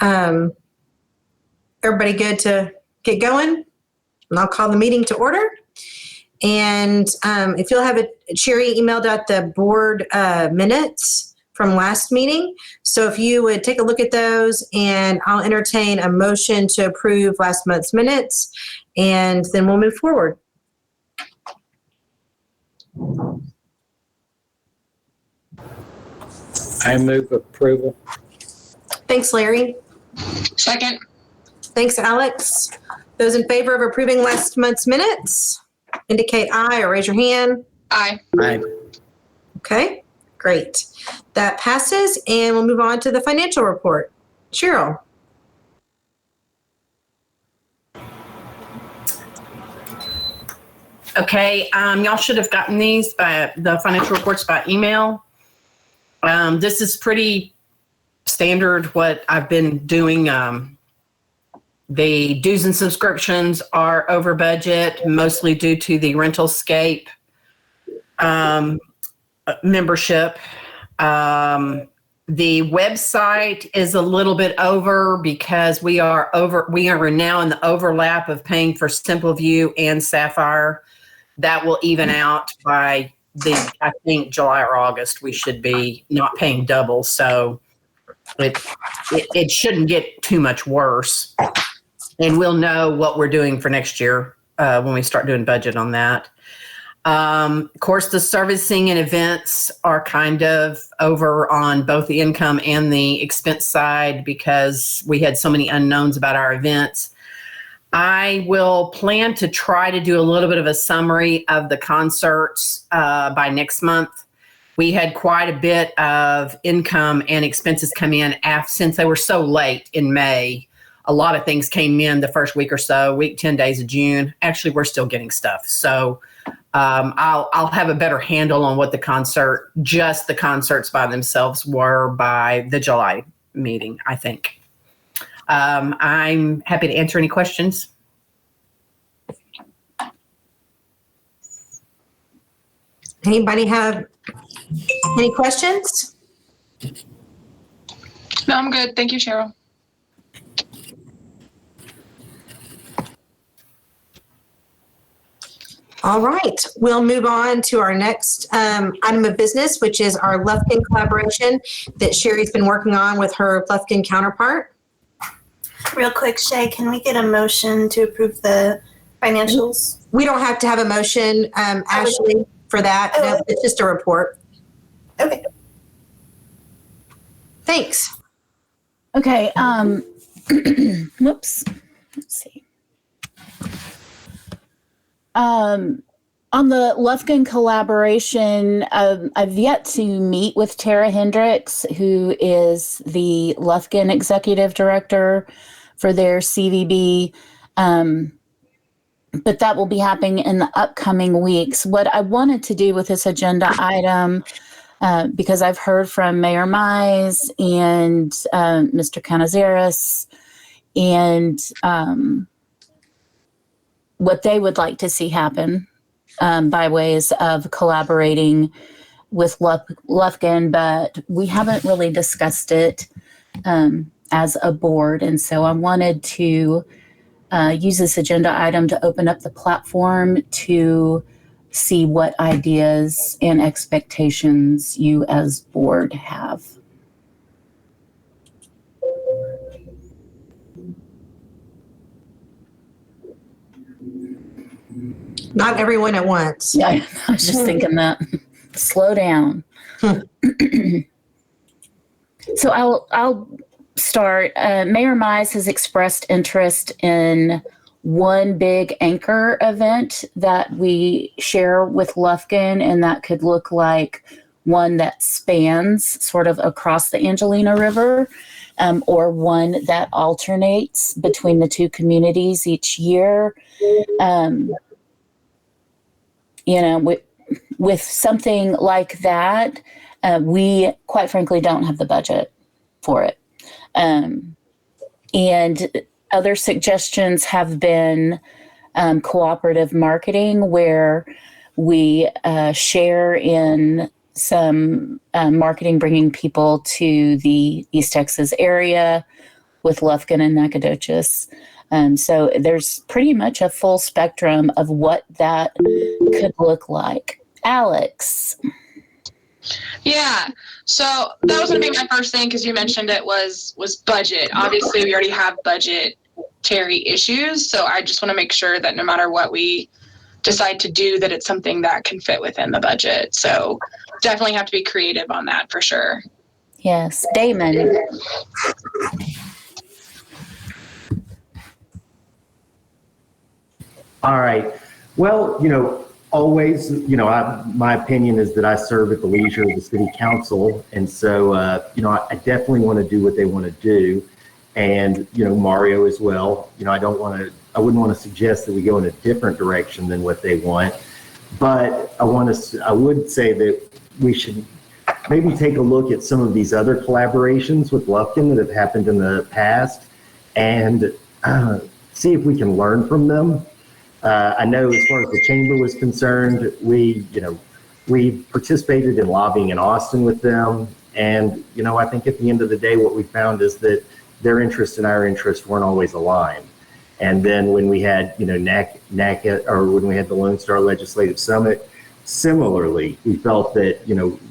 Everybody good to get going? And I'll call the meeting to order. And if you'll have it, Sherry emailed out the board minutes from last meeting. So if you would take a look at those, and I'll entertain a motion to approve last month's minutes, and then we'll move forward. I move approval. Thanks, Larry. Second. Thanks, Alex. Those in favor of approving last month's minutes, indicate aye or raise your hand. Aye. Aye. Okay, great. That passes, and we'll move on to the financial report. Cheryl. Okay, y'all should have gotten these by the financial reports by email. This is pretty standard what I've been doing. The dues and subscriptions are over budget, mostly due to the Rentalscape membership. The website is a little bit over because we are now in the overlap of paying for SimpleView and Sapphire. That will even out by I think July or August. We should be not paying double, so it shouldn't get too much worse. And we'll know what we're doing for next year when we start doing budget on that. Of course, the servicing and events are kind of over on both the income and the expense side because we had so many unknowns about our events. I will plan to try to do a little bit of a summary of the concerts by next month. We had quite a bit of income and expenses come in since they were so late in May. A lot of things came in the first week or so, 10 days of June. Actually, we're still getting stuff. So I'll have a better handle on what the concerts by themselves were by the July meeting, I think. I'm happy to answer any questions. Anybody have any questions? No, I'm good. Thank you, Cheryl. All right, we'll move on to our next item of business, which is our Lufkin collaboration that Sherry's been working on with her Lufkin counterpart. Real quick, Shay, can we get a motion to approve the financials? We don't have to have a motion, Ashley, for that. Oh. No, it's just a report. Okay. Thanks. Okay. Whoops. Let's see. On the Lufkin collaboration, I've yet to meet with Tara Hendricks, who is the Lufkin executive director for their CVB. But that will be happening in the upcoming weeks. What I wanted to do with this agenda item, because I've heard from Mayor Mize and Mr. Canizares, and what they would like to see happen by ways of collaborating with Lufkin, but we haven't really discussed it as a board. And so I wanted to use this agenda item to open up the platform to see what ideas and expectations you as board have. Not everyone at once. Yeah, I was just thinking that. Slow down. So I'll start. Mayor Mize has expressed interest in one big anchor event that we share with Lufkin, and that could look like one that spans sort of across the Angelina River, or one that alternates between the two communities each year. With something like that, we quite frankly don't have the budget for it. And other suggestions have been cooperative marketing, where we share in some marketing, bringing people to the East Texas area, with Lufkin and Nacogdoches. So there's pretty much a full spectrum of what that could look like. Alex. Yeah. So that was going to be my first thing because you mentioned it was budget. Obviously, we already have budgetary issues. So I just want to make sure that no matter what we decide to do, that it's something that can fit within the budget. So definitely have to be creative on that for sure. Yes. Damon. All right. Well, always, my opinion is that I serve at the leisure of the city council. And so, I definitely want to do what they want to do. And, Mario as well. I wouldn't want to suggest that we go in a different direction than what they want. But I would say that we should maybe take a look at some of these other collaborations with Lufkin that have happened in the past and see if we can learn from them. I know as far as the chamber was concerned, we participated in lobbying in Austin with them. And, I think at the end of the day, what we found is that their interest and our interest weren't always aligned. And then when we had, NACA, or when we had the Lone Star Legislative Summit, similarly, we felt that,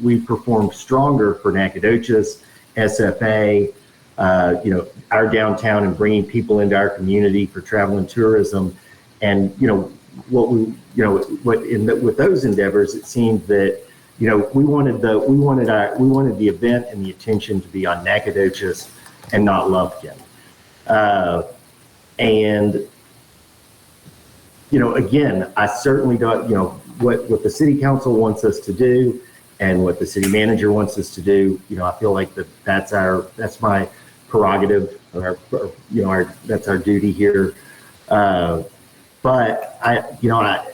we performed stronger for Nacogdoches, SFA, our downtown and bringing people into our community for travel and tourism. And, with those endeavors, it seemed that, we wanted the event and the attention to be on Nacogdoches and not Lufkin. Again, I certainly don't, what the city council wants us to do and what the city manager wants us to do, I feel like that's my prerogative, that's our duty here. But I know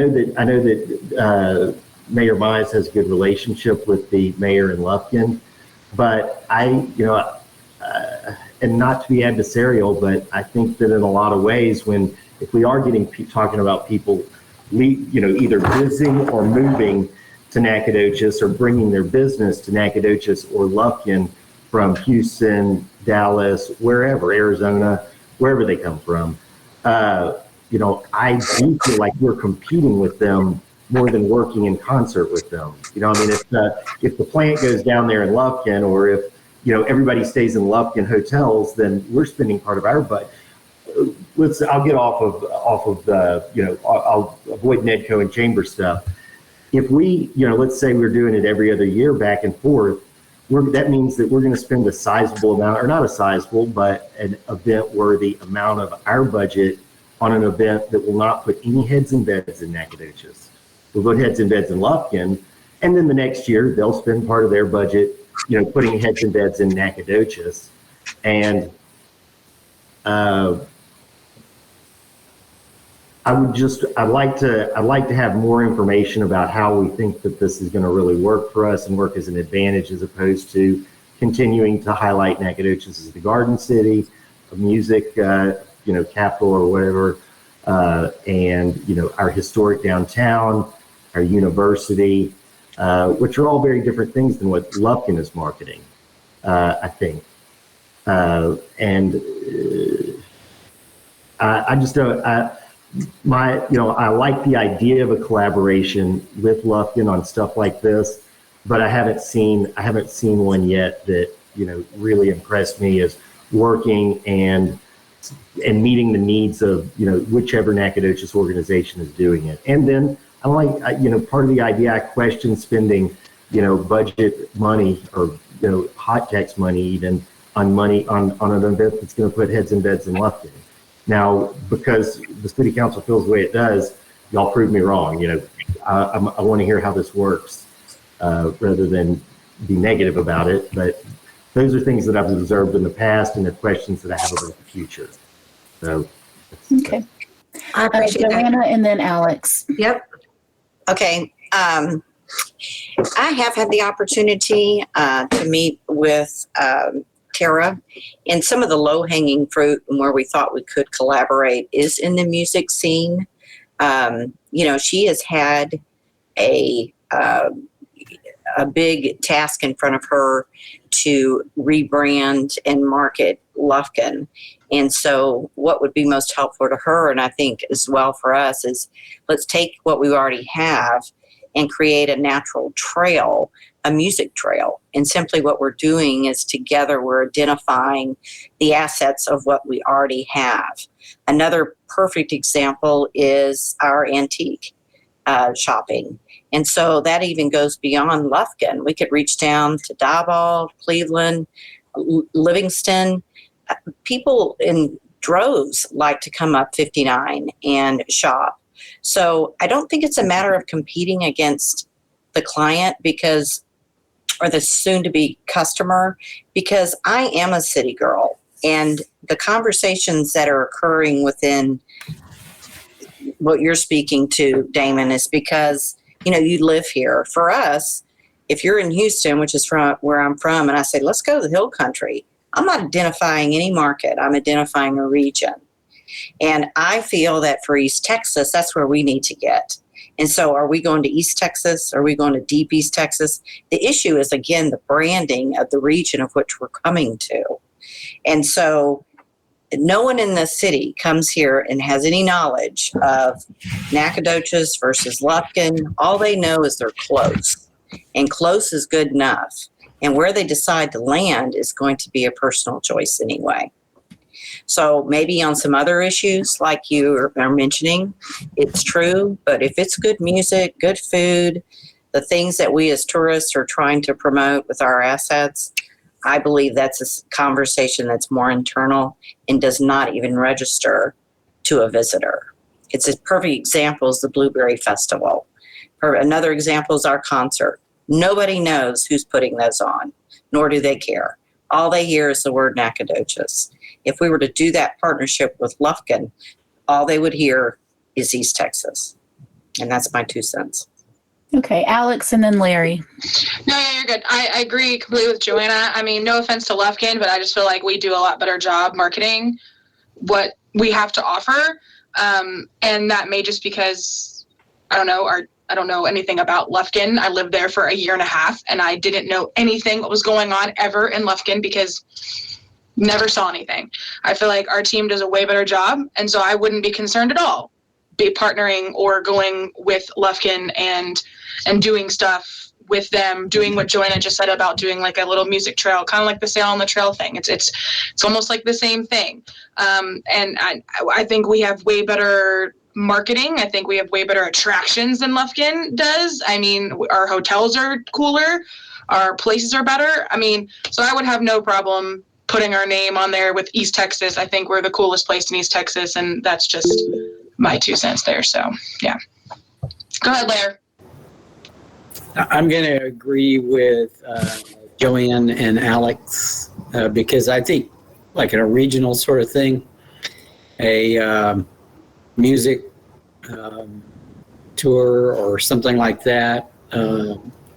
that Mayor Mize has a good relationship with the mayor in Lufkin, but and not to be adversarial, but I think that in a lot of ways, if we are talking about people, either visiting or moving to Nacogdoches or bringing their business to Nacogdoches or Lufkin from Houston, Dallas, wherever, Arizona, wherever they come from, I do feel like we're competing with them more than working in concert with them. If the plant goes down there in Lufkin, or if everybody stays in Lufkin hotels, then we're spending part of our budget. I'll get off of the I'll avoid Nedco and chamber stuff. If we let's say we're doing it every other year back and forth, that means that we're going to spend a sizable amount, or not a sizable, but an event-worthy amount of our budget on an event that will not put any heads and beds in Nacogdoches. We'll put heads and beds in Lufkin, and then the next year they'll spend part of their budget, putting heads and beds in Nacogdoches. And I'd like to have more information about how we think that this is going to really work for us and work as an advantage, as opposed to continuing to highlight Nacogdoches as the Garden City, a music, capital or whatever, and our historic downtown, our university, which are all very different things than what Lufkin is marketing, I think. I just don't. I like the idea of a collaboration with Lufkin on stuff like this, but I haven't seen one yet that really impressed me as working and meeting the needs of whichever Nacogdoches organization is doing it. And then I like part of the idea, I question spending budget money or hot tax money even on an event that's going to put heads and beds in Lufkin. Now, because the city council feels the way it does, y'all prove me wrong. I want to hear how this works rather than be negative about it. But those are things that I've observed in the past, and they're questions that I have about the future. So, Okay. I appreciate that. Joanna and then Alex. Yep. Okay. I have had the opportunity to meet with Tara, and some of the low-hanging fruit and where we thought we could collaborate is in the music scene. She has had a big task in front of her to rebrand and market Lufkin. And so what would be most helpful to her, and I think as well for us, is let's take what we already have and create a natural trail, a music trail. And simply what we're doing is together we're identifying the assets of what we already have. Another perfect example is our antique shopping. And so that even goes beyond Lufkin. We could reach down to Diboll, Cleveland, Livingston. People in droves like to come up 59 and shop. So I don't think it's a matter of competing against the client or the soon-to-be customer, because I am a city girl. And the conversations that are occurring within what you're speaking to, Damon, is because, you live here. For us, if you're in Houston, which is from where I'm from, and I say, let's go to the Hill Country, I'm not identifying any market. I'm identifying a region. And I feel that for East Texas, that's where we need to get. And so are we going to East Texas? Are we going to deep East Texas? The issue is, again, the branding of the region of which we're coming to. And so no one in the city comes here and has any knowledge of Nacogdoches versus Lufkin. All they know is they're close, and close is good enough. And where they decide to land is going to be a personal choice anyway. So maybe on some other issues like you are mentioning, it's true. But if it's good music, good food, the things that we as tourists are trying to promote with our assets, I believe that's a conversation that's more internal and does not even register to a visitor. It's a perfect example is the Blueberry Festival. Another example is our concert. Nobody knows who's putting those on, nor do they care. All they hear is the word Nacogdoches. If we were to do that partnership with Lufkin, all they would hear is East Texas. And that's my 2 cents. Okay, Alex and then Larry. No, yeah, you're good. I agree completely with Joanna. I mean, no offense to Lufkin, but I just feel like we do a lot better job marketing what we have to offer. And that may just because, I don't know anything about Lufkin. I lived there for a year and a half, and I didn't know anything what was going on ever in Lufkin because never saw anything. I feel like our team does a way better job, and so I wouldn't be concerned at all be partnering or going with Lufkin and doing stuff with them, doing what Joanna just said about doing like a little music trail, kind of like the Sail on the Trail thing. It's almost like the same thing. And I think we have way better marketing. I think we have way better attractions than Lufkin does. I mean, our hotels are cooler, our places are better. I mean, so I would have no problem putting our name on there with East Texas. I think we're the coolest place in East Texas, and that's just my 2 cents there. So, yeah. Go ahead, Larry. I'm going to agree with Joanne and Alex because I think like in a regional sort of thing, a music tour or something like that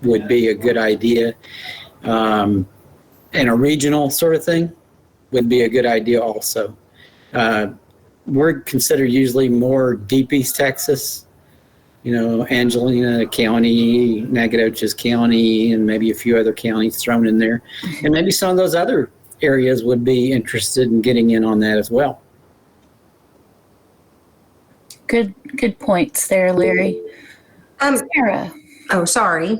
would be a good idea. And a regional sort of thing would be a good idea also. We're considered usually more deep East Texas, Angelina County, Nacogdoches County, and maybe a few other counties thrown in there. And maybe some of those other areas would be interested in getting in on that as well. Good points there, Larry. Sarah. Oh, sorry.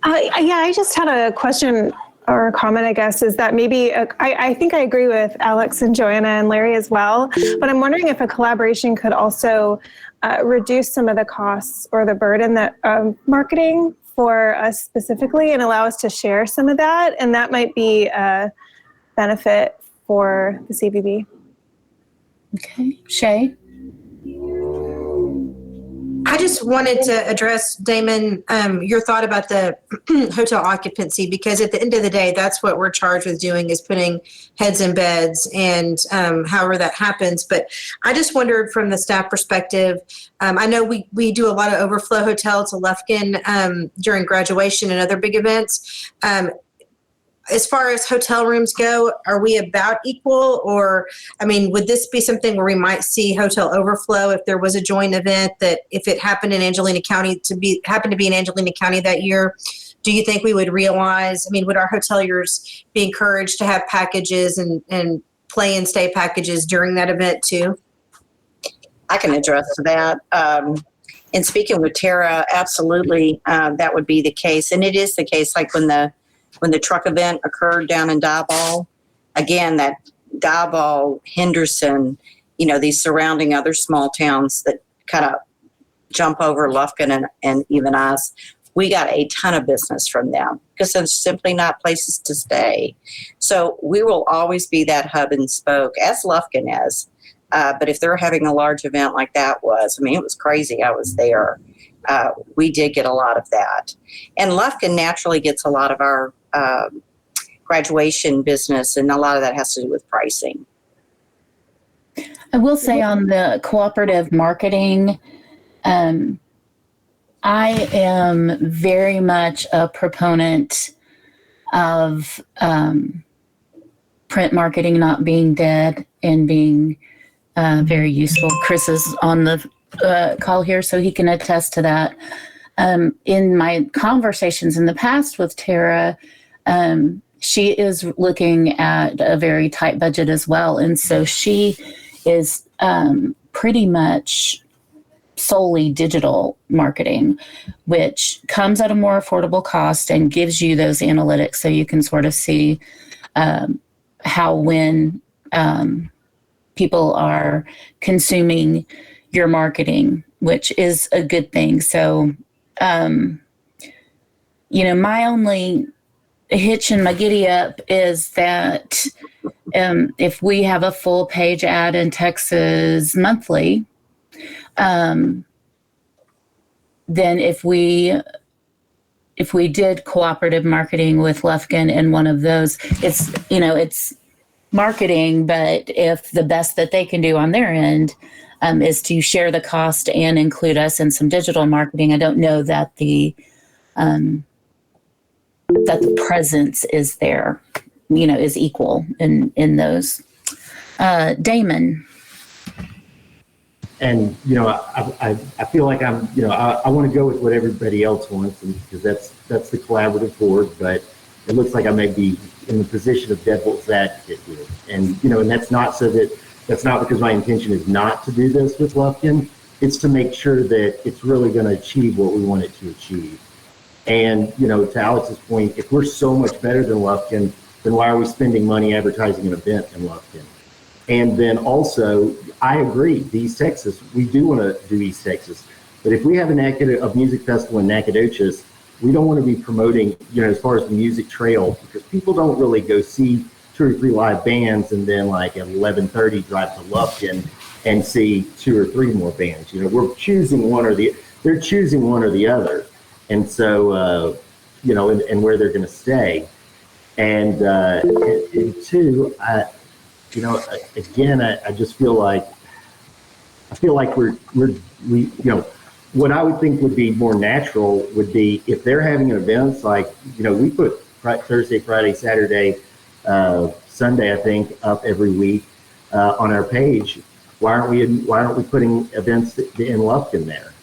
I just had a question or a comment, I guess, is that maybe I think I agree with Alex and Joanna and Larry as well, but I'm wondering if a collaboration could also reduce some of the costs or the burden that marketing for us specifically and allow us to share some of that, and that might be a benefit for the CVB. Okay, Shay. I just wanted to address, Damon, your thought about the hotel occupancy, because at the end of the day, that's what we're charged with doing is putting heads in beds and however that happens. But I just wondered from the staff perspective, I know we do a lot of overflow hotels to Lufkin during graduation and other big events. As far as hotel rooms go, are we about equal? Or, would this be something where we might see hotel overflow if there was a joint event that if it happened in Angelina County happened to be in Angelina County that year, do you think we would realize, I mean, would our hoteliers be encouraged to have packages and play and stay packages during that event too? I can address that. And speaking with Tara, absolutely, that would be the case. And it is the case, like when the truck event occurred down in Diboll, again, that Diboll, Henderson, these surrounding other small towns that kind of jump over Lufkin and even us, we got a ton of business from them because there's simply not places to stay. So we will always be that hub and spoke, as Lufkin is. But if they're having a large event like that was, it was crazy. I was there. We did get a lot of that. And Lufkin naturally gets a lot of our graduation business, and a lot of that has to do with pricing. I will say on the cooperative marketing, I am very much a proponent of print marketing not being dead and being very useful. Chris is on the call here, so he can attest to that. In my conversations in the past with Tara, she is looking at a very tight budget as well. And so she is pretty much solely digital marketing, which comes at a more affordable cost and gives you those analytics so you can sort of see when people are consuming your marketing, which is a good thing. So, my only hitch in my giddy up is that if we have a full page ad in Texas Monthly, then if we did cooperative marketing with Lufkin in one of those, it's marketing, but if the best that they can do on their end is to share the cost and include us in some digital marketing, I don't know that the presence is there, is equal in those. Damon. And, I feel like I'm, I want to go with what everybody else wants, because that's the collaborative board, but it looks like I may be in the position of devil's advocate here. And, and that's not because my intention is not to do this with Lufkin. It's to make sure that it's really going to achieve what we want it to achieve. And, to Alex's point, if we're so much better than Lufkin, then why are we spending money advertising an event in Lufkin? And then also, I agree, the East Texas, we do want to do East Texas. But if we have a music festival in Nacogdoches, we don't want to be promoting, as far as the music trail, because people don't really go see 2 or 3 live bands and then like at 11:30 drive to Lufkin and see 2 or 3 more bands. We're choosing they're choosing one or the other. And so, and where they're going to stay. And two, again, I just feel like we what I would think would be more natural would be if they're having an events like, we put Thursday, Friday, Saturday, Sunday, I think, up every week on our page. Why aren't we putting events in Lufkin there?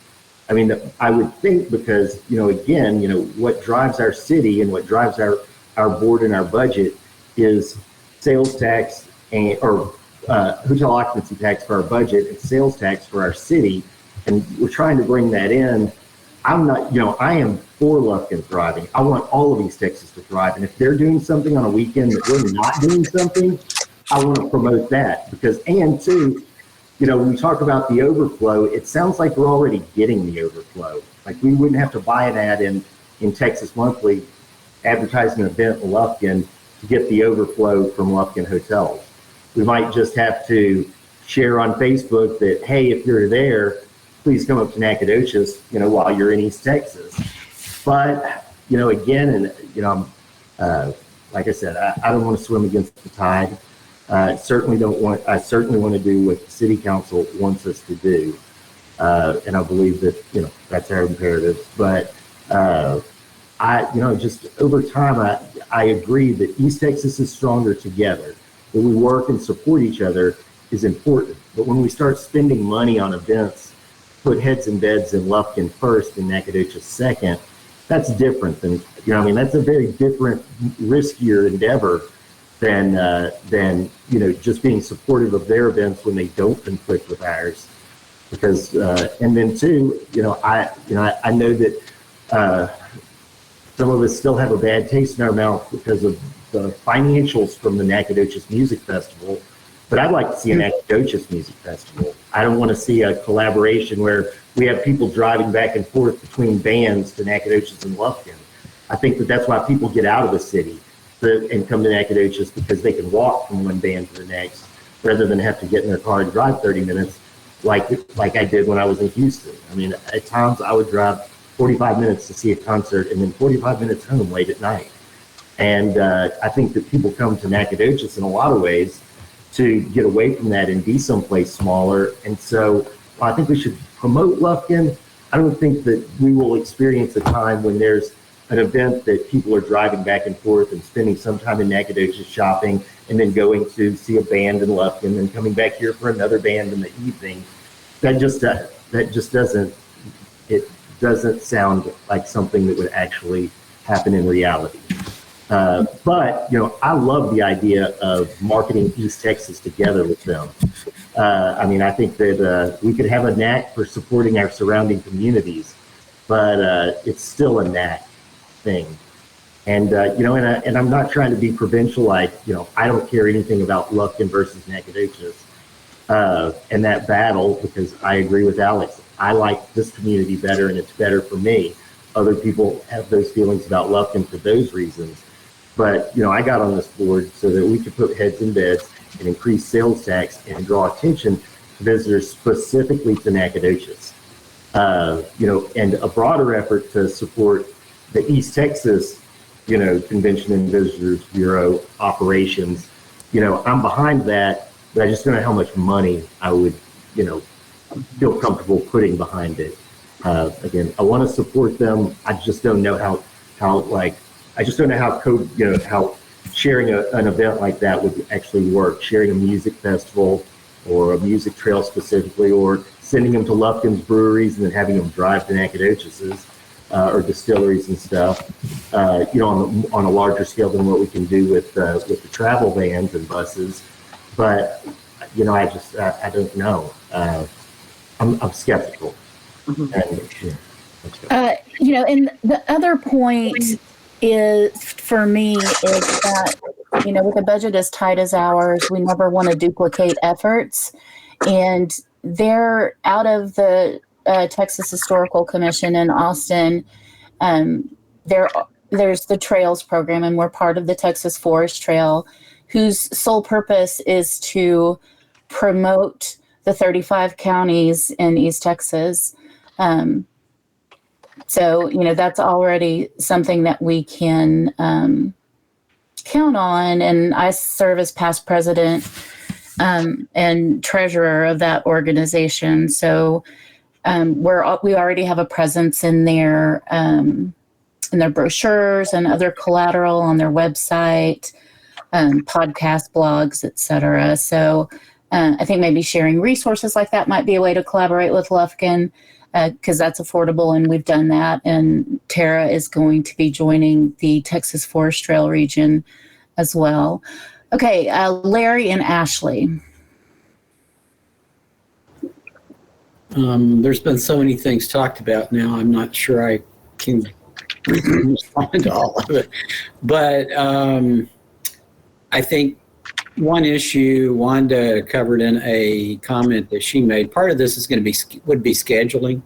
I mean, I would think because, again, what drives our city and what drives our board and our budget is sales tax or hotel occupancy tax for our budget and sales tax for our city. And we're trying to bring that in. I'm not, I am for Lufkin thriving. I want all of East Texas to thrive. And if they're doing something on a weekend that we're not doing something, I want to promote that and two, when we talk about the overflow, it sounds like we're already getting the overflow. Like we wouldn't have to buy an ad in Texas Monthly advertising an event in Lufkin to get the overflow from Lufkin hotels. We might just have to share on Facebook that, hey, if you're there, please come up to Nacogdoches, while you're in East Texas. But, again, and, like I said, I don't want to swim against the tide. I certainly want to do what the city council wants us to do. And I believe that, that's our imperative. But, just over time, I agree that East Texas is stronger together. That we work and support each other is important. But when we start spending money on events, put heads and beds in Lufkin first and Nacogdoches second, that's different than, that's a very different, riskier endeavor than just being supportive of their events when they don't conflict with ours. Because and then too, I know that some of us still have a bad taste in our mouth because of the financials from the Nacogdoches Music Festival. But I'd like to see a Nacogdoches Music Festival. I don't want to see a collaboration where we have people driving back and forth between bands to Nacogdoches and Lufkin. I think that's why people get out of the city and come to Nacogdoches, because they can walk from one band to the next rather than have to get in their car and drive 30 minutes like I did when I was in Houston. I mean, at times I would drive 45 minutes to see a concert and then 45 minutes home late at night. And I think that people come to Nacogdoches in a lot of ways to get away from that and be someplace smaller. And so I think we should promote Lufkin. I don't think that we will experience a time when there's an event that people are driving back and forth and spending some time in Nacogdoches shopping and then going to see a band in Lufkin and coming back here for another band in the evening. That just doesn't sound like something that would actually happen in reality. But I love the idea of marketing East Texas together with them. I think that we could have a knack for supporting our surrounding communities, but it's still a knack thing. And and I'm not trying to be provincial. I don't care anything about Lufkin versus Nacogdoches and that battle, because I agree with Alex. I like this community better, and it's better for me. Other people have those feelings about Lufkin for those reasons. But, I got on this board so that we could put heads in beds and increase sales tax and draw attention to visitors specifically to Nacogdoches. And a broader effort to support the East Texas, Convention and Visitors Bureau operations. I'm behind that, but I just don't know how much money I would, feel comfortable putting behind it. Again, I want to support them. I just don't know how how sharing an event like that would actually work. Sharing a music festival or a music trail specifically, or sending them to Lufkin's breweries and then having them drive to Nacogdoches or distilleries and stuff. On a larger scale than what we can do with the travel vans and buses. But I don't know. I'm skeptical. Mm-hmm. And the other point is, for me, is that, with a budget as tight as ours, we never want to duplicate efforts. And they're out of the Texas Historical Commission in Austin. There's the Trails program, and we're part of the Texas Forest Trail, whose sole purpose is to promote the 35 counties in East Texas. So, that's already something that we can count on. And I serve as past president and treasurer of that organization. So we already have a presence in their brochures and other collateral on their website, podcast, blogs, etc. So I think maybe sharing resources like that might be a way to collaborate with Lufkin, because that's affordable, and we've done that. And Tara is going to be joining the Texas Forest Trail region as well. Okay, Larry and Ashley. There's been so many things talked about now, I'm not sure I can respond to all of it. But I think one issue Wanda covered in a comment that she made, part of this is would be scheduling.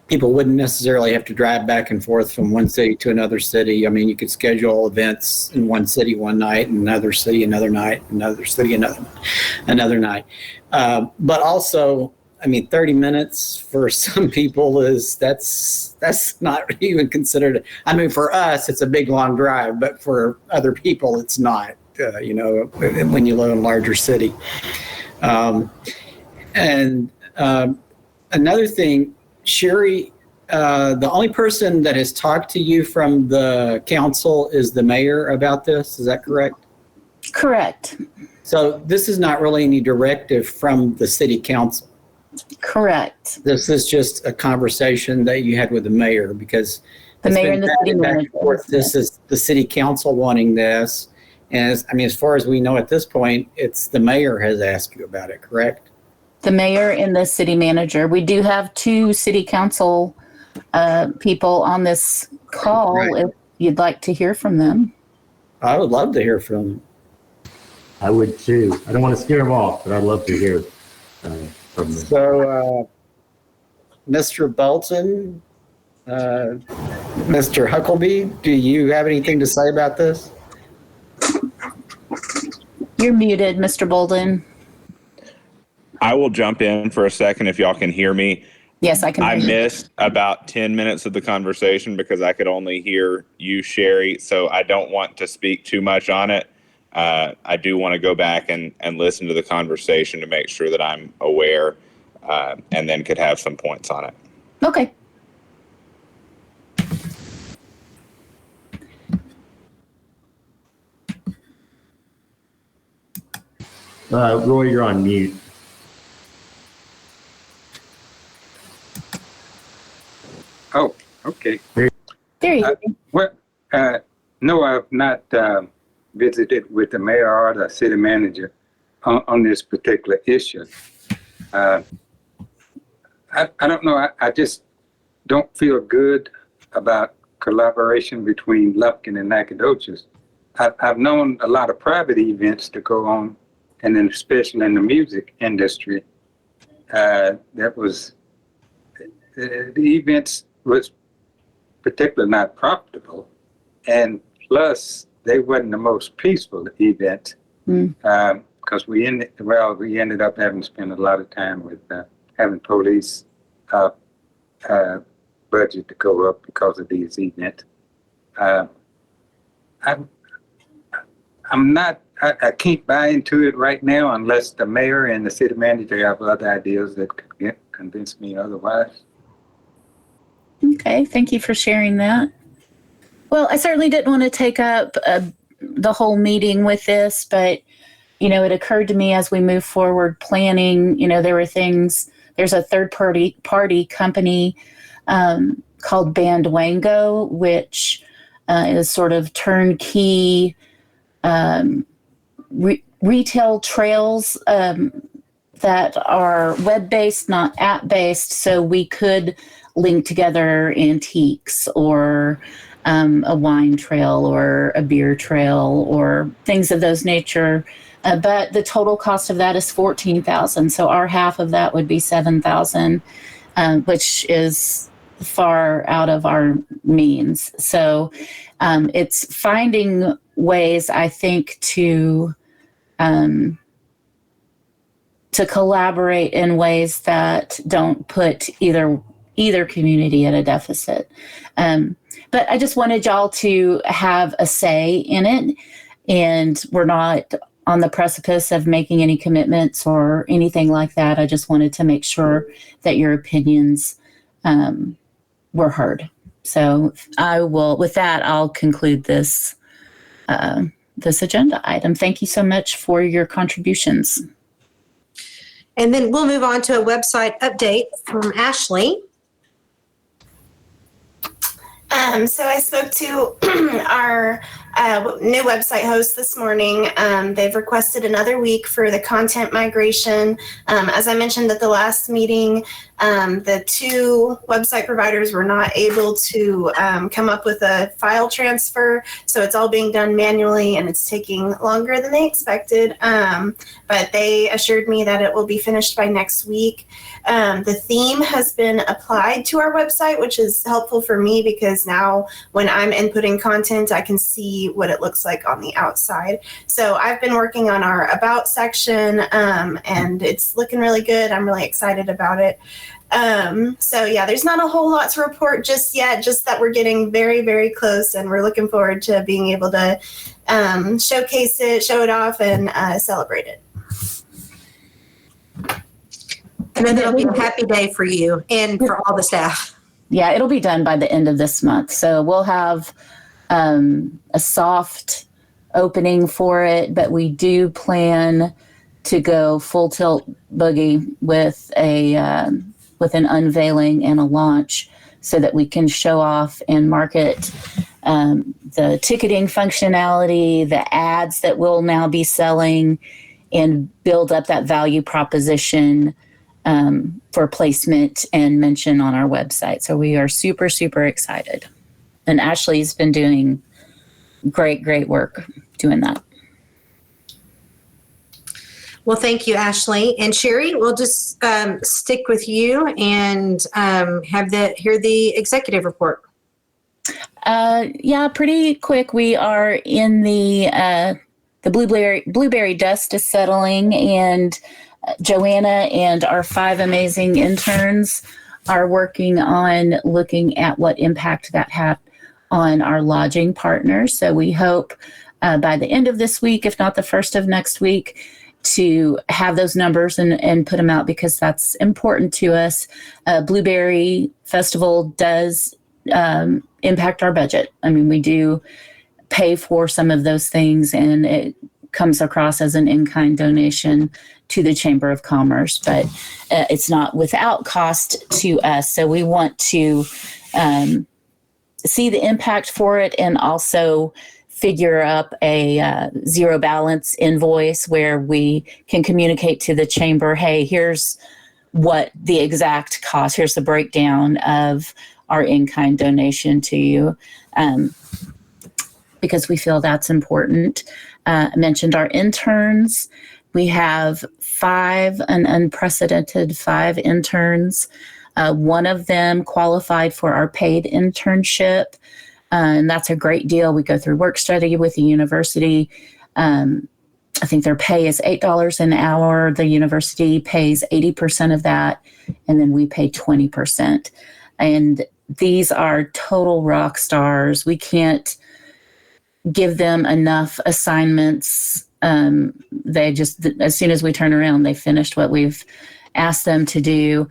People wouldn't necessarily have to drive back and forth from one city to another city. I mean, you could schedule events in one city one night, and another city another night, another city another night. But also, 30 minutes for some people that's not even considered. For us, it's a big long drive, but for other people, it's not. When you live in a larger city. Another thing, Sherry, the only person that has talked to you from the council is the mayor about this. Is that correct? Correct. So this is not really any directive from the city council. Correct. This is just a conversation that you had with the mayor because The it's mayor been and the back city and manager. forth. This is the city council wanting this. And as far as we know at this point, it's the mayor has asked you about it, correct? The mayor and the city manager. We do have 2 city council people on this call Right. if you'd like to hear from them. I would love to hear from them. I would too. I don't want to scare them off, but I'd love to hear from them. So, Mr. Bolton, Mr. Huckleby, do you have anything to say about this? You're muted, Mr. Bolden. I will jump in for a second if y'all can hear me. Yes, I can I hear you. missed about 10 minutes of the conversation because I could only hear you, Sherry, so I don't want to speak too much on it. I do want to go back and listen to the conversation to make sure that I'm aware and then could have some points on it. Okay. Roy, you're on mute. Oh, okay. There you go. Well, no, I've not visited with the mayor or the city manager on this particular issue. I don't know. I just don't feel good about collaboration between Lufkin and Nacogdoches. I've known a lot of private events to go on, and then especially in the music industry, that was the events was particularly not profitable, and plus they wasn't the most peaceful event because we ended up having to spend a lot of time with having police budget to go up because of these events. I can't buy into it right now unless the mayor and the city manager have other ideas that could convince me otherwise. Okay, thank you for sharing that. Well, I certainly didn't want to take up the whole meeting with this, but, it occurred to me as we move forward planning, there were things, there's a third-party company called Bandwango, which is sort of turnkey retail trails that are web-based, not app-based, so we could link together antiques or a wine trail or a beer trail or things of those nature. But the total cost of that is $14,000. So our half of that would be $7,000, which is far out of our means. So it's finding ways, I think, to collaborate in ways that don't put either community at a deficit. But I just wanted y'all to have a say in it, and we're not on the precipice of making any commitments or anything like that. I just wanted to make sure that your opinions were heard. So with that, I'll conclude this agenda item. Thank you so much for your contributions. And then we'll move on to a website update from Ashley. So I spoke to our new website host this morning. They've requested another week for the content migration. As I mentioned at the last meeting, the 2 website providers were not able to come up with a file transfer, so it's all being done manually and it's taking longer than they expected. But they assured me that it will be finished by next week. The theme has been applied to our website, which is helpful for me because now when I'm inputting content, I can see what it looks like on the outside. So I've been working on our About section, and it's looking really good. I'm really excited about it. So yeah, there's not a whole lot to report just yet, just that we're getting very, very close, and we're looking forward to being able to showcase it, show it off, and celebrate it. I know that'll be a happy day for you and for all the staff. Yeah, it'll be done by the end of this month. So we'll have a soft opening for it, but we do plan to go full tilt boogie with with an unveiling and a launch, so that we can show off and market the ticketing functionality, the ads that we'll now be selling, and build up that value proposition for placement and mention on our website. So we are super, super excited. And Ashley's been doing great work doing that. Well, thank you, Ashley. And Sherry, we'll just stick with you and hear the executive report. Yeah, pretty quick. We are in the blueberry dust is settling, and Joanna and our 5 amazing interns are working on looking at what impact that had on our lodging partners. So we hope by the end of this week, if not the first of next week, to have those numbers and put them out, because that's important to us. Blueberry Festival does impact our budget. I mean, we do pay for some of those things, and it comes across as an in-kind donation to the Chamber of Commerce, but it's not without cost to us. So we want to see the impact for it, and also figure up a zero balance invoice where we can communicate to the chamber, hey, here's what the exact cost, here's the breakdown of our in-kind donation to you, because we feel that's important. I mentioned our interns. We have an unprecedented 5 interns. One of them qualified for our paid internship, and that's a great deal. We go through work study with the university. I think their pay is $8 an hour. The university pays 80% of that, and then we pay 20%. And these are total rock stars. We can't give them enough assignments. They just, as soon as we turn around, they finished what we've asked them to do.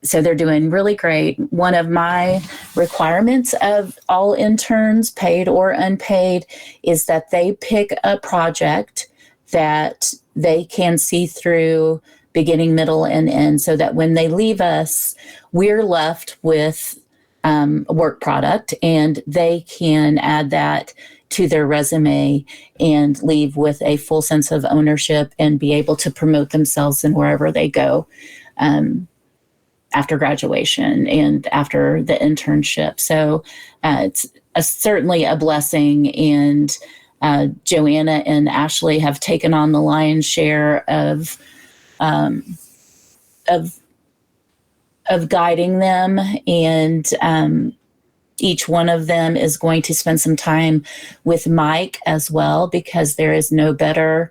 So they're doing really great. One of my requirements of all interns, paid or unpaid, is that they pick a project that they can see through beginning, middle, and end, so that when they leave us, we're left with a work product, and they can add that to their resume and leave with a full sense of ownership and be able to promote themselves in wherever they go after graduation and after the internship. So it's certainly a blessing, and Joanna and Ashley have taken on the lion's share of guiding them, and each one of them is going to spend some time with Mike as well, because there is no better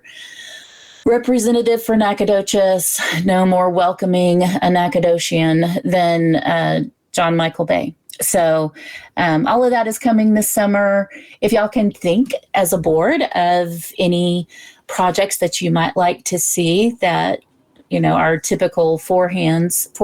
representative for Nacogdoches, no more welcoming a Nacogdochian than John Michael Bay. So all of that is coming this summer. If y'all can think as a board of any projects that you might like to see that, you know, our typical 4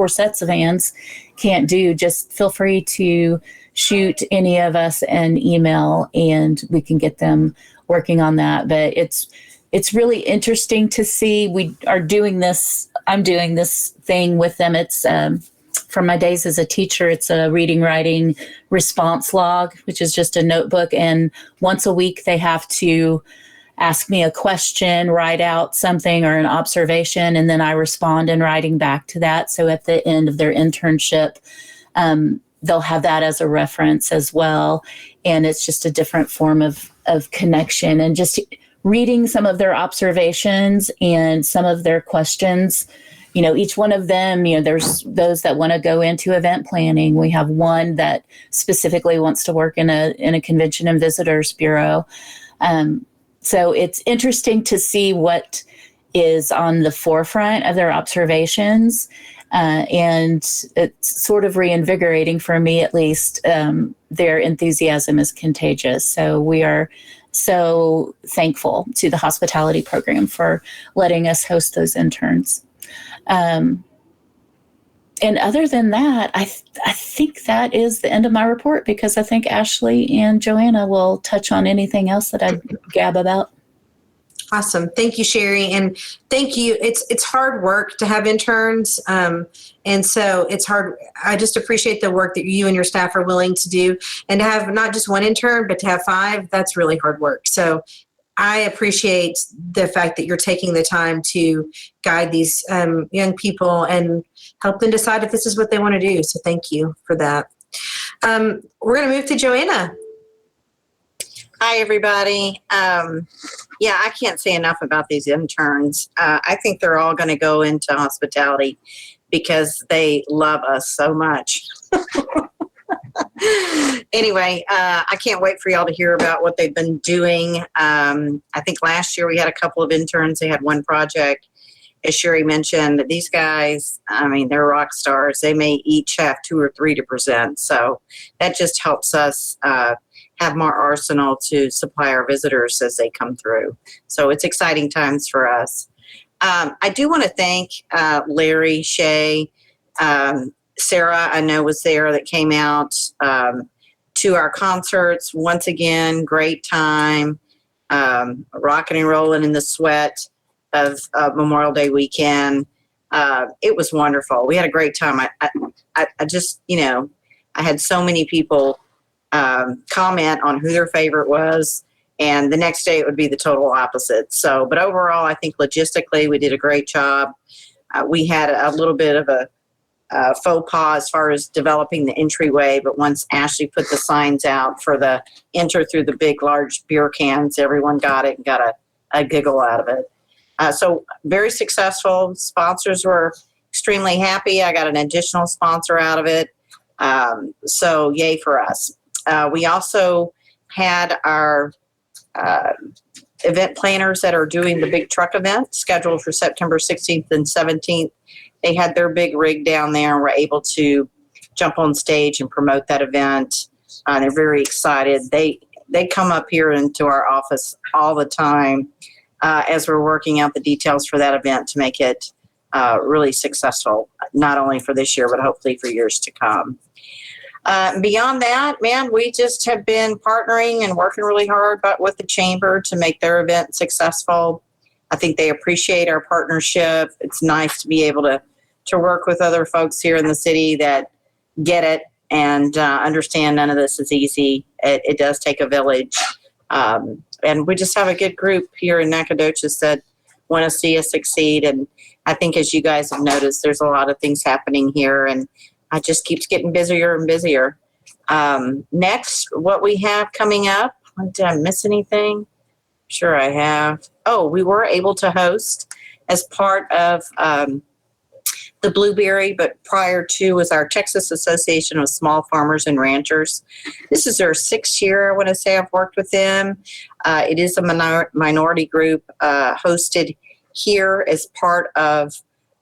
sets of hands can't do, just feel free to shoot any of us an email and we can get them working on that. But it's really interesting to see. We are doing this. I'm doing this thing with them. It's from my days as a teacher. It's a reading, writing response log, which is just a notebook. And once a week, they have to ask me a question, write out something or an observation, and then I respond in writing back to that. So at the end of their internship, they'll have that as a reference as well. And it's just a different form of connection, and just reading some of their observations and some of their questions. You know, each one of them, you know, there's those that want to go into event planning. We have one that specifically wants to work in a convention and visitors bureau. So it's interesting to see what is on the forefront of their observations. And it's sort of reinvigorating for me, at least. Their enthusiasm is contagious. So we are so thankful to the hospitality program for letting us host those interns. And other than that, I think that is the end of my report, because I think Ashley and Joanna will touch on anything else that I gab about. Awesome. Thank you, Sherry. And thank you. It's hard work to have interns. And so it's hard. I just appreciate the work that you and your staff are willing to do, and to have not just one intern, but to have 5, that's really hard work. So I appreciate the fact that you're taking the time to guide these young people and help them decide if this is what they want to do. So thank you for that. We're going to move to Joanna. Hi, everybody. Yeah, I can't say enough about these interns. I think they're all going to go into hospitality because they love us so much. Anyway, I can't wait for y'all to hear about what they've been doing. I think last year we had a couple of interns. They had one project. As Sherry mentioned, these guys, I mean, they're rock stars. They may each have 2 or 3 to present. So that just helps us have more arsenal to supply our visitors as they come through. So it's exciting times for us. I do want to thank Larry, Shay, Sarah, I know was there, that came out to our concerts. Once again, great time, rocking and rolling in the sweat of Memorial Day weekend. It was wonderful. We had a great time. I just, I had so many people comment on who their favorite was, and the next day it would be the total opposite. So, but overall, I think logistically we did a great job. We had a little bit of a faux pas as far as developing the entryway, but once Ashley put the signs out for the enter through the big, large beer cans, everyone got it and got a giggle out of it. So very successful. Sponsors were extremely happy. I got an additional sponsor out of it. So yay for us. We also had our event planners that are doing the big truck event scheduled for September 16th and 17th. They had their big rig down there and were able to jump on stage and promote that event. They're very excited. They come up here into our office all the time as we're working out the details for that event to make it really successful, not only for this year, but hopefully for years to come. Beyond that, man, we just have been partnering and working really hard with the chamber to make their event successful. I think they appreciate our partnership. It's nice to be able to work with other folks here in the city that get it and understand none of this is easy. It does take a village. And we just have a good group here in Nacogdoches that want to see us succeed. And I think, as you guys have noticed, there's a lot of things happening here, and it just keeps getting busier and busier. Next, what we have coming up, did I miss anything? Sure I have. Oh, we were able to host as part of the Blueberry, but prior to was our Texas Association of Small Farmers and Ranchers. This is their 6th year, I want to say, I've worked with them. It is a minority group hosted here as part of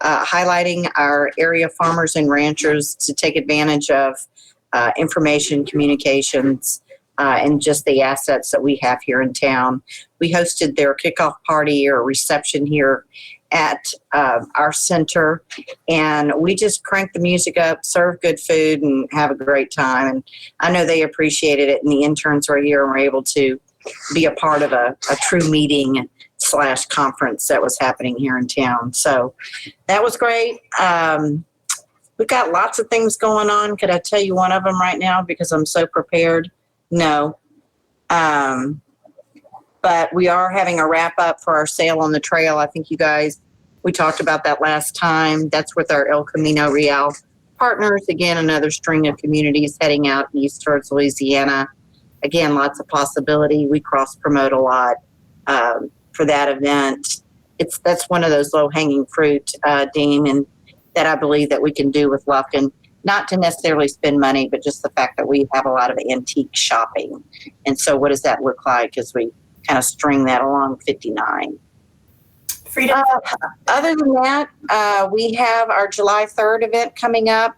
highlighting our area farmers and ranchers to take advantage of information, communications, and just the assets that we have here in town. We hosted their kickoff party or reception here at our center, and we just cranked the music up, served good food, and have a great time. And I know they appreciated it, and the interns were here and were able to be a part of a true meeting / conference that was happening here in town. So that was great. We've got lots of things going on. Could I tell you one of them right now because I'm so prepared? No. But we are having a wrap up for our Sail on the Trail. I think you guys, we talked about that last time. That's with our El Camino Real partners. Again, another string of communities heading out east towards Louisiana. Again, lots of possibility. We cross promote a lot for that event. That's one of those low hanging fruit, Dean, and that I believe that we can do with Lufkin. Not to necessarily spend money, but just the fact that we have a lot of antique shopping. And so what does that look like as we kind of string that along 59? Freedom. Other than that, we have our July 3rd event coming up.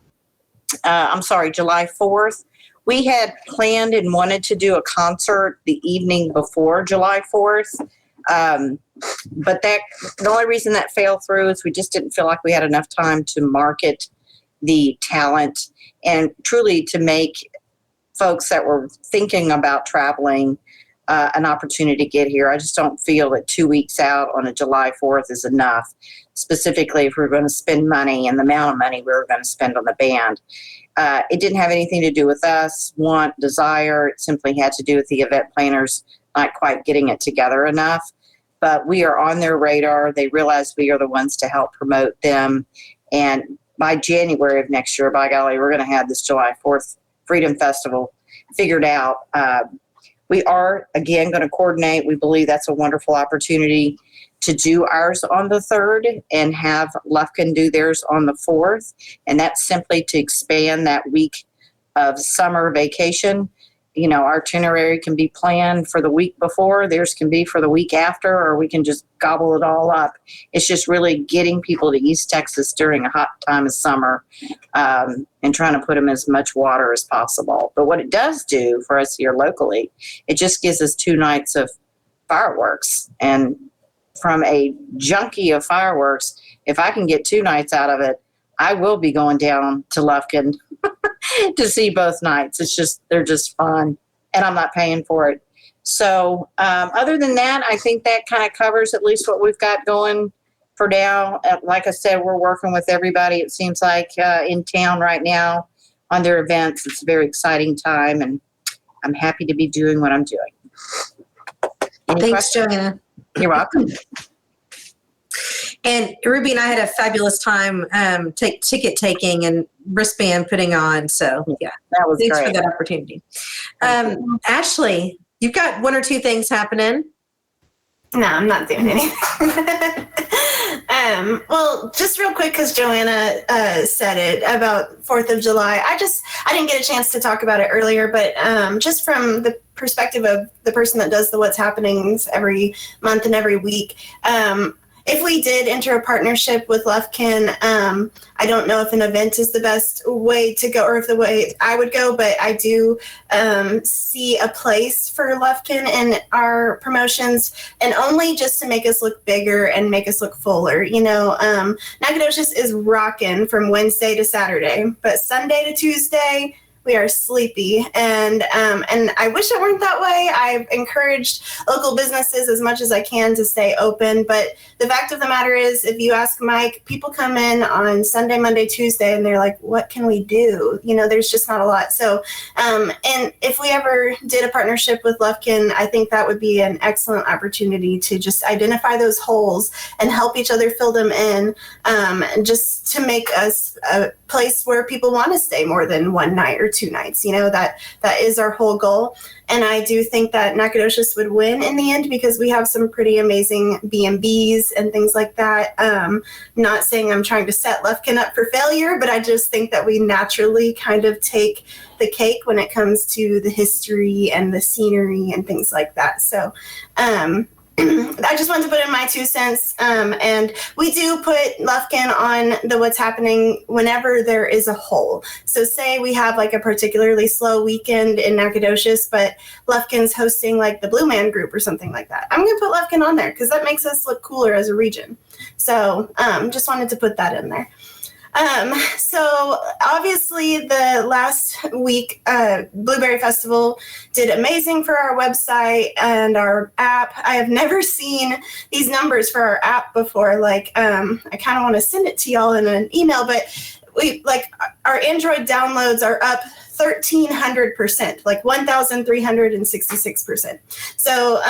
July 4th. We had planned and wanted to do a concert the evening before July 4th. But the only reason that fell through is we just didn't feel like we had enough time to market the talent and truly to make folks that were thinking about traveling an opportunity to get here. I just don't feel that 2 weeks out on a July 4th is enough, specifically if we're going to spend money and the amount of money we were going to spend on the band. It didn't have anything to do with us, want, desire. It simply had to do with the event planners not quite getting it together enough. But we are on their radar. They realize we are the ones to help promote them. And by January of next year, by golly, we're going to have this July 4th Freedom Festival figured out. We are, again, going to coordinate. We believe that's a wonderful opportunity to do ours on the 3rd and have Lufkin do theirs on the 4th. And that's simply to expand that week of summer vacation. You know, our itinerary can be planned for the week before, theirs can be for the week after, or we can just gobble it all up. It's just really getting people to East Texas during a hot time of summer and trying to put them as much water as possible. But what it does do for us here locally, it just gives us 2 nights of fireworks. And from a junkie of fireworks, if I can get 2 nights out of it, I will be going down to Lufkin to see both nights. They're just fun, and I'm not paying for it. So other than that, I think that kind of covers at least what we've got going for now. Like I said, we're working with everybody, it seems like, in town right now on their events. It's a very exciting time, and I'm happy to be doing what I'm doing. Any Thanks, questions? Joanna. You're welcome. And Ruby and I had a fabulous time ticket taking and wristband putting on. So yeah, That was thanks great. for that opportunity. Ashley, you've got 1 or 2 things happening. No, I'm not doing anything. Well, just real quick, because Joanna said it about 4th of July. I didn't get a chance to talk about it earlier, but just from the perspective of the person that does the What's Happenings every month and every week, if we did enter a partnership with Lufkin, I don't know if an event is the best way to go or if the way I would go, but I do see a place for Lufkin in our promotions, and only just to make us look bigger and make us look fuller. You know, Nacogdoches is rocking from Wednesday to Saturday, but Sunday to Tuesday, we are sleepy, and I wish it weren't that way. I've encouraged local businesses as much as I can to stay open, but the fact of the matter is, if you ask Mike, people come in on Sunday, Monday, Tuesday, and they're like, what can we do? You know, there's just not a lot. So, and if we ever did a partnership with Lufkin, I think that would be an excellent opportunity to just identify those holes and help each other fill them in, just to make us a place where people want to stay more than 1 night or 2 nights. You know, that is our whole goal. And I do think that Nacogdoches would win in the end, because we have some pretty amazing B&Bs and things like that. Not saying I'm trying to set Lufkin up for failure, but I just think that we naturally kind of take the cake when it comes to the history and the scenery and things like that. So, I just wanted to put in my 2 cents, and we do put Lufkin on the What's Happening whenever there is a hole. So say we have like a particularly slow weekend in Nacogdoches, but Lufkin's hosting like the Blue Man Group or something like that. I'm going to put Lufkin on there because that makes us look cooler as a region. So just wanted to put that in there. So obviously the last week, Blueberry Festival did amazing for our website and our app. I have never seen these numbers for our app before. Like, I kind of want to send it to y'all in an email, but our Android downloads are up 1,300%, like 1,366%. So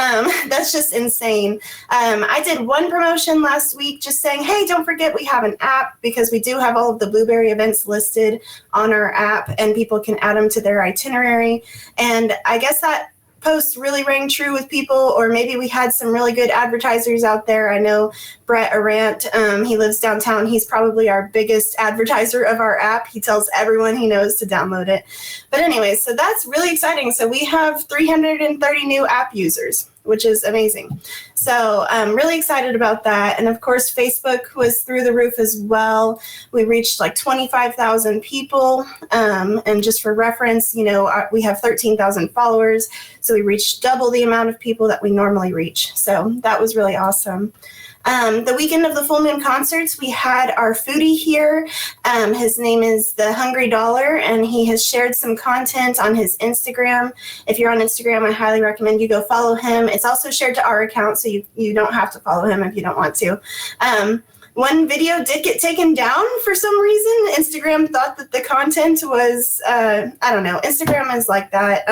that's just insane. I did one promotion last week just saying, hey, don't forget we have an app, because we do have all of the Blueberry events listed on our app and people can add them to their itinerary. And I guess that post really rang true with people, or maybe we had some really good advertisers out there. I know Brett Arant, he lives downtown. He's probably our biggest advertiser of our app. He tells everyone he knows to download it. But anyway, so that's really exciting. So we have 330 new app users, which is amazing. So I'm really excited about that. And of course, Facebook was through the roof as well. We reached like 25,000 people. And just for reference, you know, we have 13,000 followers. So we reached double the amount of people that we normally reach. So that was really awesome. The weekend of the full moon concerts, we had our foodie here. His name is The Hungry Dollar, and he has shared some content on his Instagram. If you're on Instagram, I highly recommend you go follow him. It's also shared to our account, so you don't have to follow him if you don't want to. One video did get taken down for some reason. Instagram thought that the content was, I don't know, Instagram is like that.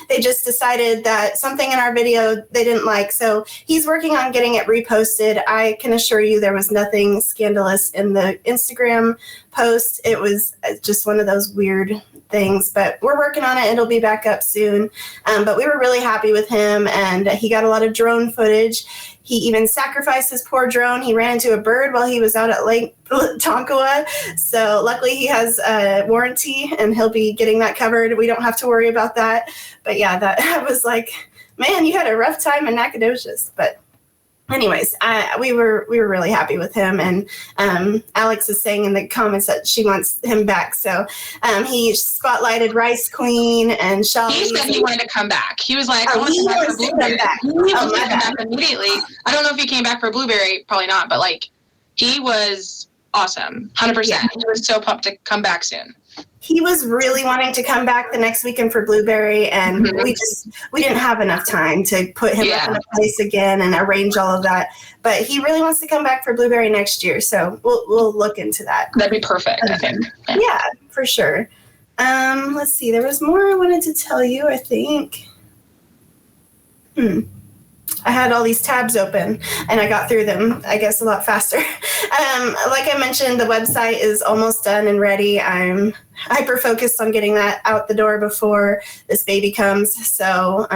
They just decided that something in our video they didn't like. So he's working on getting it reposted. I can assure you there was nothing scandalous in the Instagram post. It was just one of those weird things, but we're working on it. It'll be back up soon. But we were really happy with him, and he got a lot of drone footage. He even sacrificed his poor drone. He ran into a bird while he was out at Lake Tonkawa. So luckily he has a warranty and he'll be getting that covered. We don't have to worry about that. But yeah, that was like, man, you had a rough time in Nacogdoches. But anyways, we were really happy with him, and Alex is saying in the comments that she wants him back. So he spotlighted Rice Queen and Shelly. He said he wanted to come back. He was like, I want to come back for Blueberry. He wanted to come back immediately. I don't know if he came back for Blueberry, probably not, but like he was awesome, 100%. Yeah. He was so pumped to come back soon. He was really wanting to come back the next weekend for Blueberry, and we didn't have enough time to put him up in a place again and arrange all of that. But he really wants to come back for Blueberry next year, so we'll look into that. That'd be perfect, I think. Yeah, for sure. Let's see. There was more I wanted to tell you, I think. I had all these tabs open and I got through them, I guess, a lot faster. Like I mentioned, the website is almost done and ready. I'm hyper focused on getting that out the door before this baby comes. So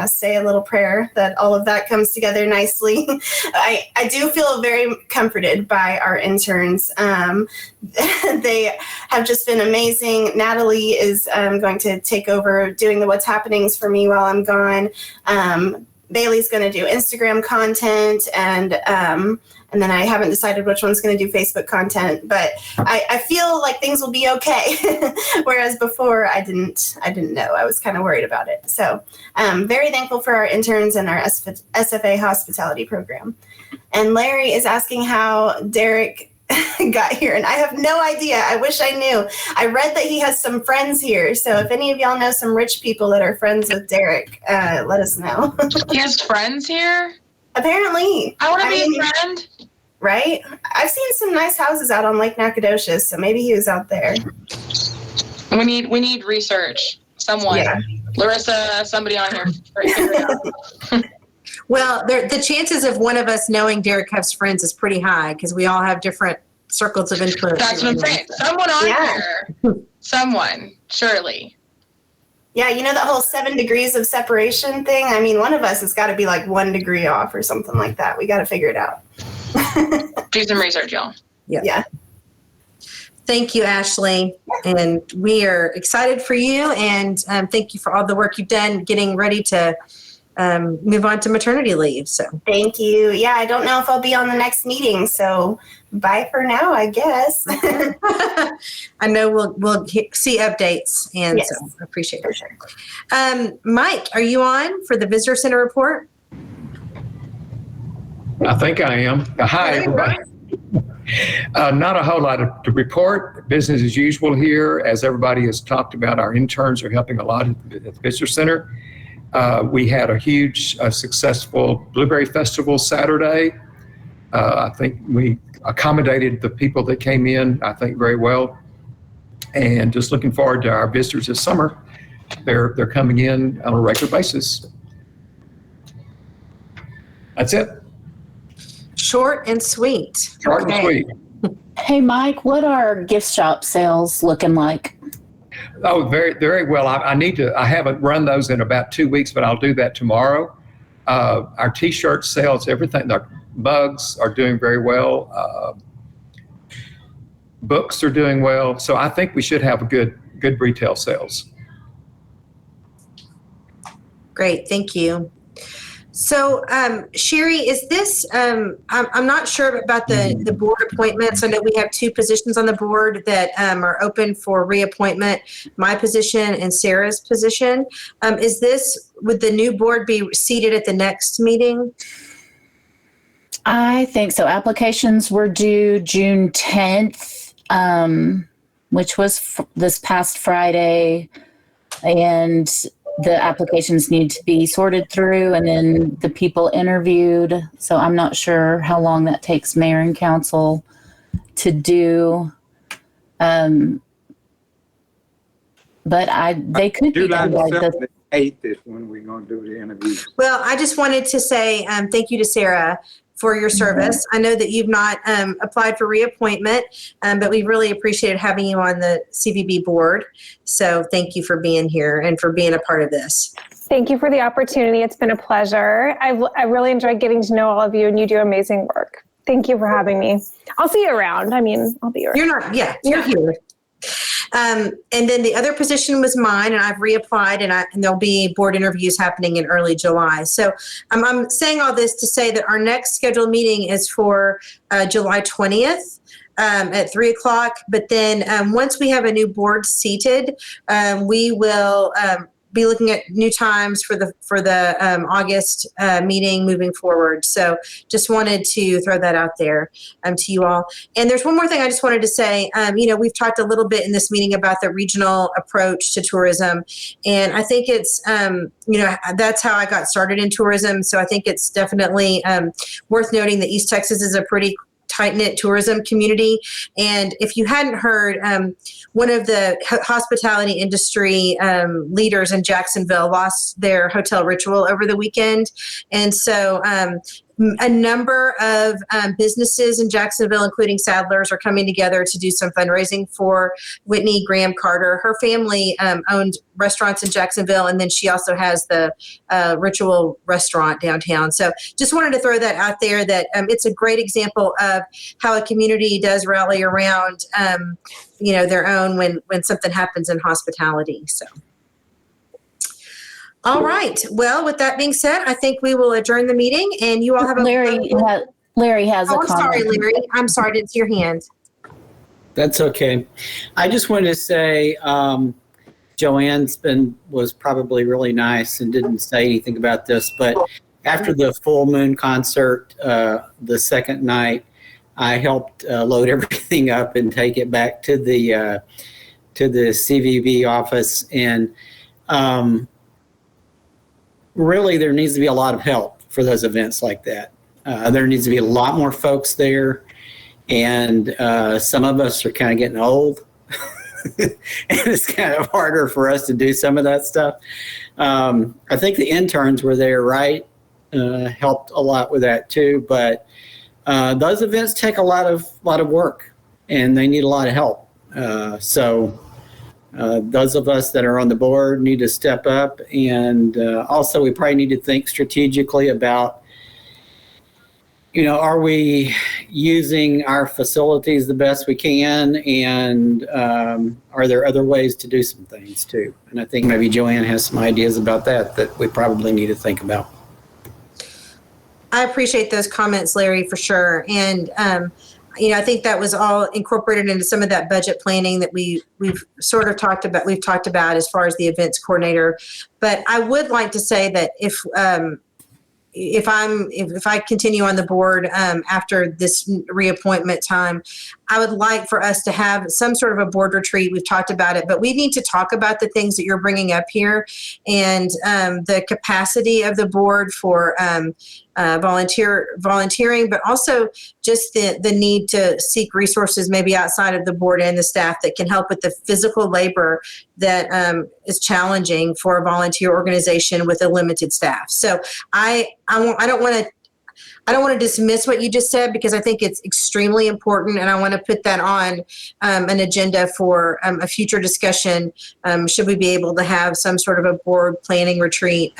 say a little prayer that all of that comes together nicely. I do feel very comforted by our interns. They have just been amazing. Natalie is going to take over doing the What's Happenings for me while I'm gone. Bailey's going to do Instagram content, and then I haven't decided which one's going to do Facebook content, but I feel like things will be okay. Whereas before I didn't know. I was kind of worried about it. So very thankful for our interns and our SFA hospitality program. And Larry is asking how Derek got here, and I have no idea. I wish I knew. I read that he has some friends here, so if any of y'all know some rich people that are friends with Derek, let us know. He has friends here? Apparently. I want to be a friend. Right? I've seen some nice houses out on Lake Nacogdoches, so maybe he was out there. We need research. Someone. Yeah. Larissa, somebody on here. Figure it out. Well, the chances of one of us knowing Derek has friends is pretty high because we all have different circles of influence. That's what I'm saying. Someone on here. Someone, surely. Yeah, you know that whole 7 degrees of separation thing? I mean, one of us has got to be like 1 degree off or something like that. We got to figure it out. Do some research, y'all. Yeah. Thank you, Ashley. And we are excited for you. And thank you for all the work you've done getting ready to move on to maternity leave. So thank you. Yeah, I don't know if I'll be on the next meeting, so bye for now, I guess. I know we'll see updates, and yes, so I appreciate it. For sure. Mike, are you on for the visitor center report? I think I am. Hi, everybody. Not a whole lot to report. Business as usual here. As everybody has talked about, our interns are helping a lot at the visitor center. We had a huge, successful Blueberry Festival Saturday. I think we accommodated the people that came in, I think, very well. And just looking forward to our visitors this summer. They're coming in on a regular basis. That's it. Short and sweet. Short and sweet. Hey, Mike, what are gift shop sales looking like? Oh, very, very well. I haven't run those in about 2 weeks, but I'll do that tomorrow. Our T-shirt sales, everything, our mugs are doing very well. Books are doing well. So I think we should have a good retail sales. Great, thank you. So, Sherry, is this, I'm not sure about the board appointments. I know we have 2 positions on the board that are open for reappointment, my position and Sarah's position. Would the new board be seated at the next meeting? I think so. Applications were due June 10th, which was this past Friday. And the applications need to be sorted through and then the people interviewed. So I'm not sure how long that takes mayor and council to do. But they could be July done by the 7th, 8th is when we're going to do the interviews. Well, I just wanted to say thank you to Sarah for your service. I know that you've not applied for reappointment, but we really appreciated having you on the CVB board. So thank you for being here and for being a part of this. Thank you for the opportunity. It's been a pleasure. I really enjoyed getting to know all of you, and you do amazing work. Thank you for having me. I'll see you around. I mean, I'll be around. You're here. And then the other position was mine, and I've reapplied, and there'll be board interviews happening in early July. So I'm saying all this to say that our next scheduled meeting is for July 20th. At 3:00. But then once we have a new board seated, we will be looking at new times for the August meeting moving forward. So just wanted to throw that out there to you all. And there's one more thing I just wanted to say. We've talked a little bit in this meeting about the regional approach to tourism. And I think it's, that's how I got started in tourism. So I think it's definitely worth noting that East Texas is a pretty tight-knit tourism community. And if you hadn't heard, one of the hospitality industry leaders in Jacksonville lost their hotel Ritual over the weekend. And so a number of businesses in Jacksonville, including Sadler's, are coming together to do some fundraising for Whitney Graham Carter. Her family owned restaurants in Jacksonville, and then she also has the Ritual restaurant downtown. So just wanted to throw that out there, that it's a great example of how a community does rally around their own when something happens in hospitality. So. All right. Well, with that being said, I think we will adjourn the meeting, and you all have a Larry has a I'm comment. sorry, Larry. I'm sorry. I didn't see your hand. That's okay. I just wanted to say Joanne's was probably really nice and didn't say anything about this, but after the full moon concert, the second night, I helped load everything up and take it back to the CVB office. And really, there needs to be a lot of help for those events like that. There needs to be a lot more folks there. And some of us are kind of getting old. And it's kind of harder for us to do some of that stuff. I think the interns were there, right? Helped a lot with that too. But those events take a lot of work, and they need a lot of help. So those of us that are on the board need to step up, and also we probably need to think strategically about, are we using our facilities the best we can, and are there other ways to do some things too? And I think maybe Joanne has some ideas about that we probably need to think about. I appreciate those comments, Larry, for sure. And I think that was all incorporated into some of that budget planning that we've sort of talked about. We've talked about as far as the events coordinator. But I would like to say that if I continue on the board after this reappointment time, I would like for us to have some sort of a board retreat. We've talked about it, but we need to talk about the things that you're bringing up here, and the capacity of the board for volunteering, but also just the need to seek resources maybe outside of the board and the staff that can help with the physical labor that is challenging for a volunteer organization with a limited staff. So I don't want to dismiss what you just said, because I think it's extremely important, and I want to put that on an agenda for a future discussion. Should we be able to have some sort of a board planning retreat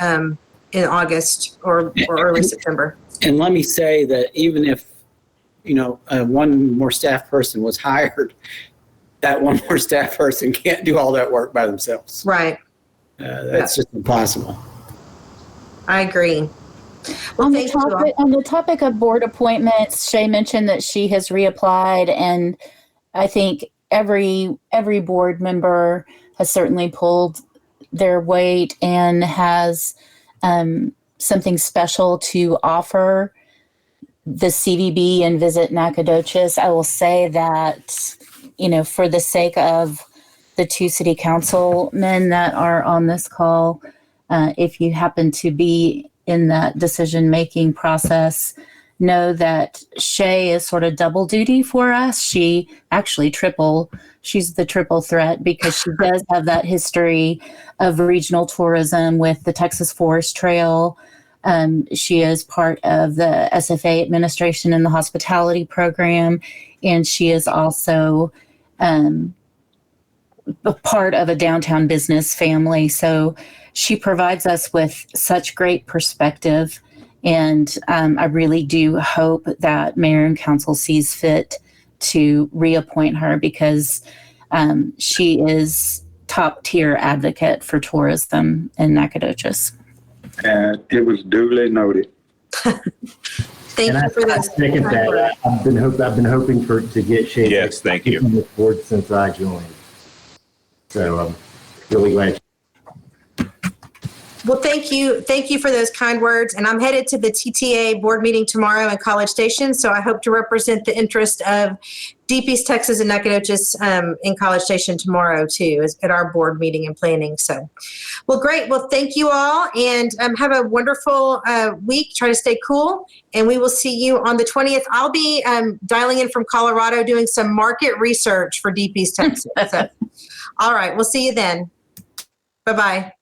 in August or early September? And let me say that even if, one more staff person was hired, that one more staff person can't do all that work by themselves. Right. That's just impossible. I agree. Well, On the topic of board appointments, Shay mentioned that she has reapplied, and I think every board member has certainly pulled their weight and has something special to offer the CVB and Visit Nacogdoches. I will say that, for the sake of the two city councilmen that are on this call, if you happen to be in that decision-making process, know that Shay is sort of double duty for us. She actually she's the triple threat because she does have that history of regional tourism with the Texas Forest Trail. She is part of the SFA administration and the hospitality program, and she is also a part of a downtown business family. So she provides us with such great perspective. And I really do hope that Mayor and Council sees fit to reappoint her because she is top tier advocate for tourism in Nacogdoches. And it was duly noted. Thank And you for I that. second that. I've been hoping to get Shay. Yes, thank you. On the board since I joined. So I'm really glad. Well, thank you. Thank you for those kind words. And I'm headed to the TTA board meeting tomorrow in College Station. So I hope to represent the interest of Deep East Texas and Nacogdoches in College Station tomorrow too, at our board meeting and planning. So, well, great. Well, thank you all and have a wonderful week. Try to stay cool and we will see you on the 20th. I'll be dialing in from Colorado doing some market research for Deep East Texas. So, all right. We'll see you then. Bye-bye.